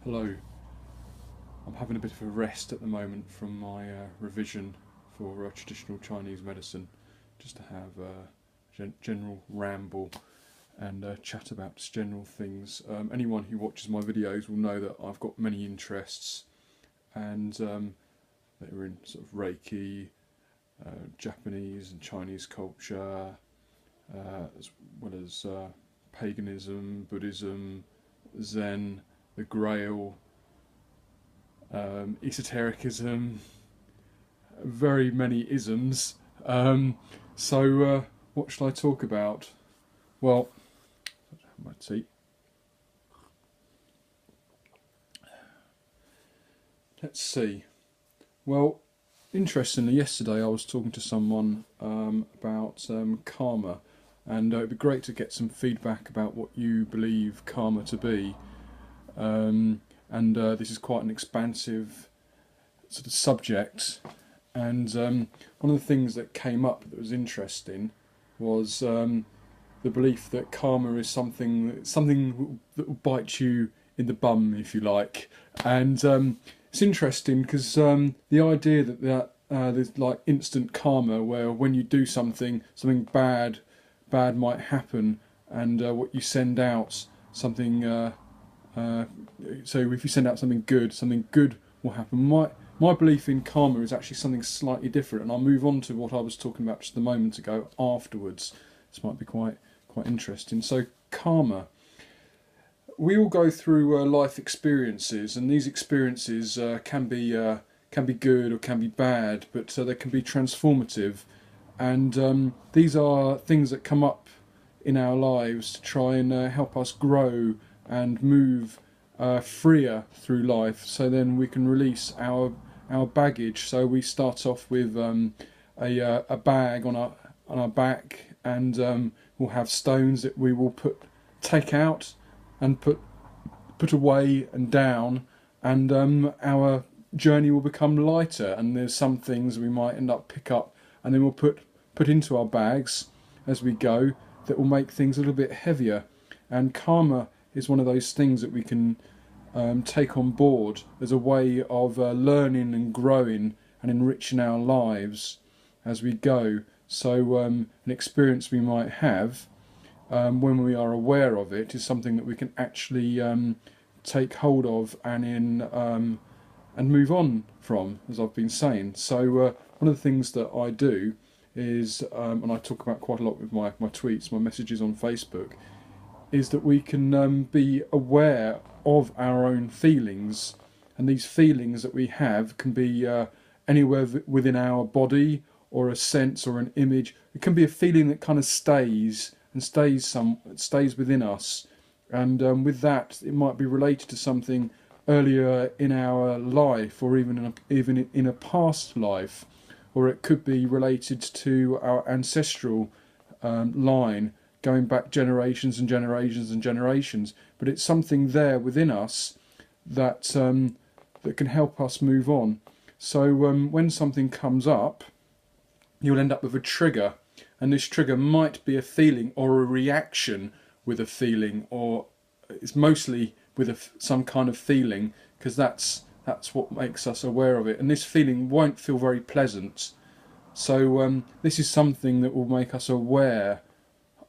Hello. I'm having a bit of a rest at the moment from my revision for traditional Chinese medicine, just to have a general ramble and chat about just general things. Anyone who watches my videos will know that I've got many interests, and that are in sort of Reiki, Japanese and Chinese culture, as well as paganism, Buddhism, Zen, the Grail, esotericism, very many isms. So, what shall I talk about? Well, my tea. Let's see. Well, interestingly, yesterday I was talking to someone about karma, and it'd be great to get some feedback about what you believe karma to be. And this is quite an expansive sort of subject. And one of the things that came up that was interesting was the belief that karma is something that will bite you in the bum, if you like. And it's interesting because the idea that there's like instant karma, where when you do something bad might happen, and what you send out something. So if you send out something good will happen. My belief in karma is actually something slightly different, and I'll move on to what I was talking about just a moment ago afterwards. This might be quite interesting. So karma. We all go through life experiences, and these experiences can be good or can be bad, but they can be transformative. And these are things that come up in our lives to try and help us grow and move freer through life, so then we can release our baggage. So we start off with a bag on our back, and we'll have stones that we will take out and put away and down, and our journey will become lighter. And there's some things we might end up pick up, and then we'll put into our bags as we go, that will make things a little bit heavier. And karma is one of those things that we can take on board as a way of learning and growing and enriching our lives as we go. So an experience we might have, when we are aware of it, is something that we can actually take hold of and move on from, as I've been saying. So one of the things that I do is, and I talk about quite a lot with my tweets, my messages on Facebook, is that we can be aware of our own feelings. And these feelings that we have can be anywhere within our body, or a sense or an image. It can be a feeling that kind of stays within us. And with that, it might be related to something earlier in our life, or even in a past life, or it could be related to our ancestral line, going back generations and generations and generations. But it's something there within us that that can help us move on. So when something comes up, you'll end up with a trigger, and this trigger might be a feeling or a reaction with a feeling, or it's mostly with some kind of feeling, because that's what makes us aware of it. And this feeling won't feel very pleasant. So this is something that will make us aware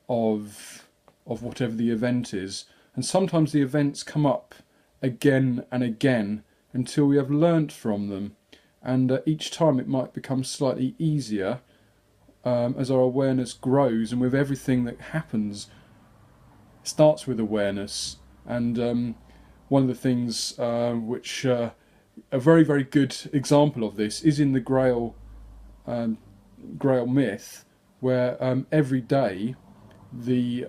of whatever the event is. And sometimes the events come up again and again until we have learnt from them. And each time it might become slightly easier as our awareness grows. And with everything that happens, it starts with awareness. And one of the things which a very, very good example of this is in the Grail myth, where every day the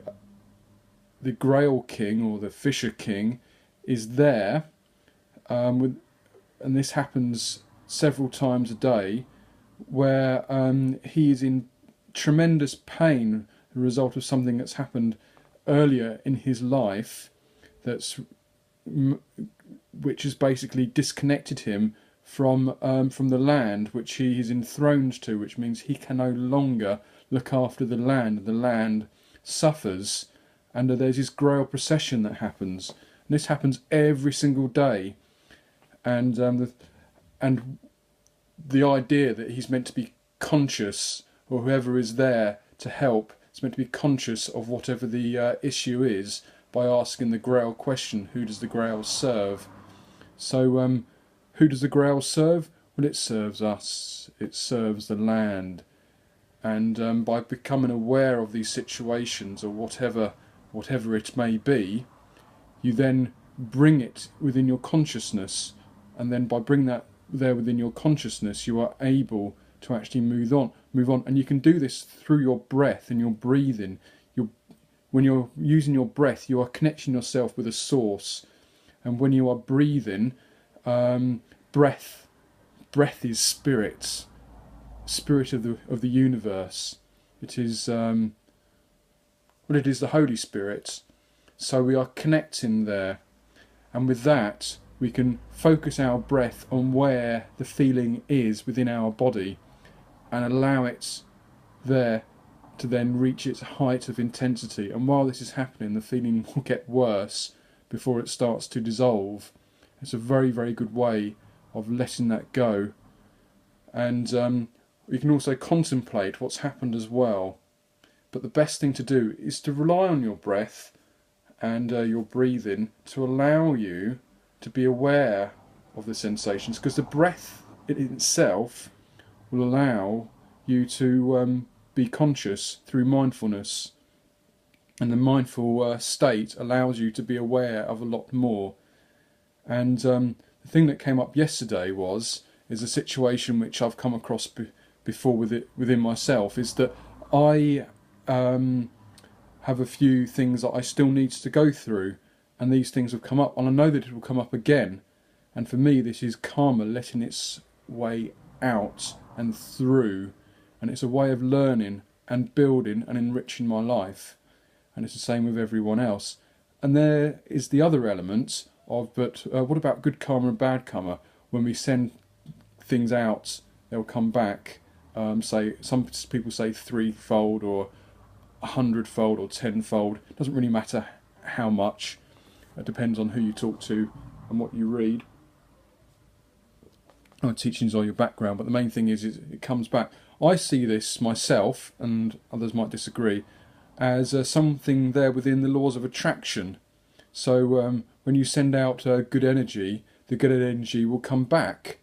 Grail King, or the Fisher King, is there, and this happens several times a day, where he is in tremendous pain as a result of something that's happened earlier in his life, which has basically disconnected him from the land which he is enthroned to, which means he can no longer look after the land. The land suffers, and there's this Grail procession that happens, And this happens every single day. And and the idea that he's meant to be conscious, or whoever is there to help is meant to be conscious of whatever the issue is, by asking the Grail question, who does the Grail serve? So who does the Grail serve? Well, it serves us, it serves the land. And by becoming aware of these situations, or whatever it may be, you then bring it within your consciousness, and then by bringing that there within your consciousness, you are able to actually move on. And you can do this through your breath and your breathing. When you're using your breath, you are connecting yourself with a source. And when you are breathing, breath is spirit of the universe. It is it is the Holy Spirit. So we are connecting there, and with that we can focus our breath on where the feeling is within our body, and allow it there to then reach its height of intensity. And while this is happening, the feeling will get worse before it starts to dissolve. It's a very, very good way of letting that go. And you can also contemplate what's happened as well. But the best thing to do is to rely on your breath and your breathing to allow you to be aware of the sensations, because the breath in itself will allow you to be conscious through mindfulness, and the mindful state allows you to be aware of a lot more. And the thing that came up yesterday is a situation which I've come across before within myself, is that I have a few things that I still need to go through, and these things have come up, and I know that it will come up again. And for me, this is karma letting its way out and through, and it's a way of learning and building and enriching my life. And it's the same with everyone else. And there is the other element of, but what about good karma and bad karma? When we send things out, they'll come back. Say some people say threefold or 100-fold or 10-fold. It doesn't really matter how much. It depends on who you talk to and what you read. Teachings are your background, but the main thing is it comes back. I see this myself, and others might disagree, as something there within the laws of attraction. So when you send out good energy, the good energy will come back,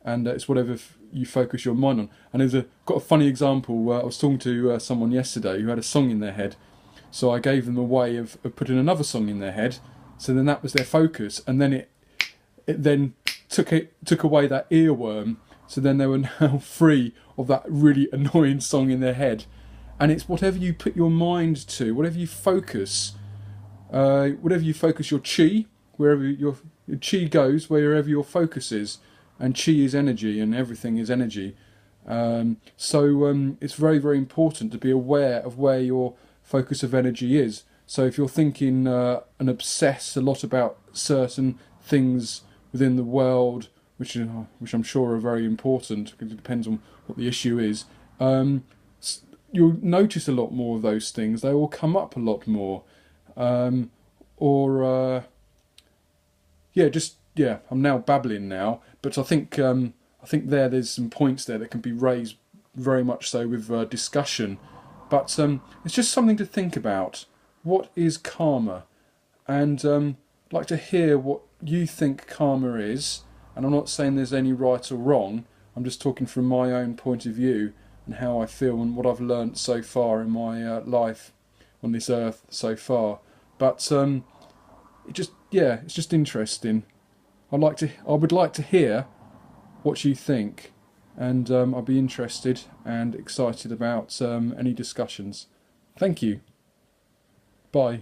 and it's whatever you focus your mind on. And got a funny example. I was talking to someone yesterday who had a song in their head, so I gave them a way of putting another song in their head. So then that was their focus, and then it then took away that earworm. So then they were now free of that really annoying song in their head. And it's whatever you put your mind to, whatever you focus your chi, wherever your chi goes, wherever your focus is. And chi is energy, and everything is energy. So it's very, very important to be aware of where your focus of energy is. So if you're thinking and obsess a lot about certain things within the world, which I'm sure are very important, because it depends on what the issue is, you'll notice a lot more of those things. They will come up a lot more. I'm now babbling now, but I think there's some points there that can be raised very much so with discussion. But it's just something to think about. What is karma? And I'd like to hear what you think karma is. And I'm not saying there's any right or wrong. I'm just talking from my own point of view and how I feel and what I've learnt so far in my life on this earth so far. But it's just interesting. I would like to hear what you think, and I'll be interested and excited about any discussions. Thank you. Bye.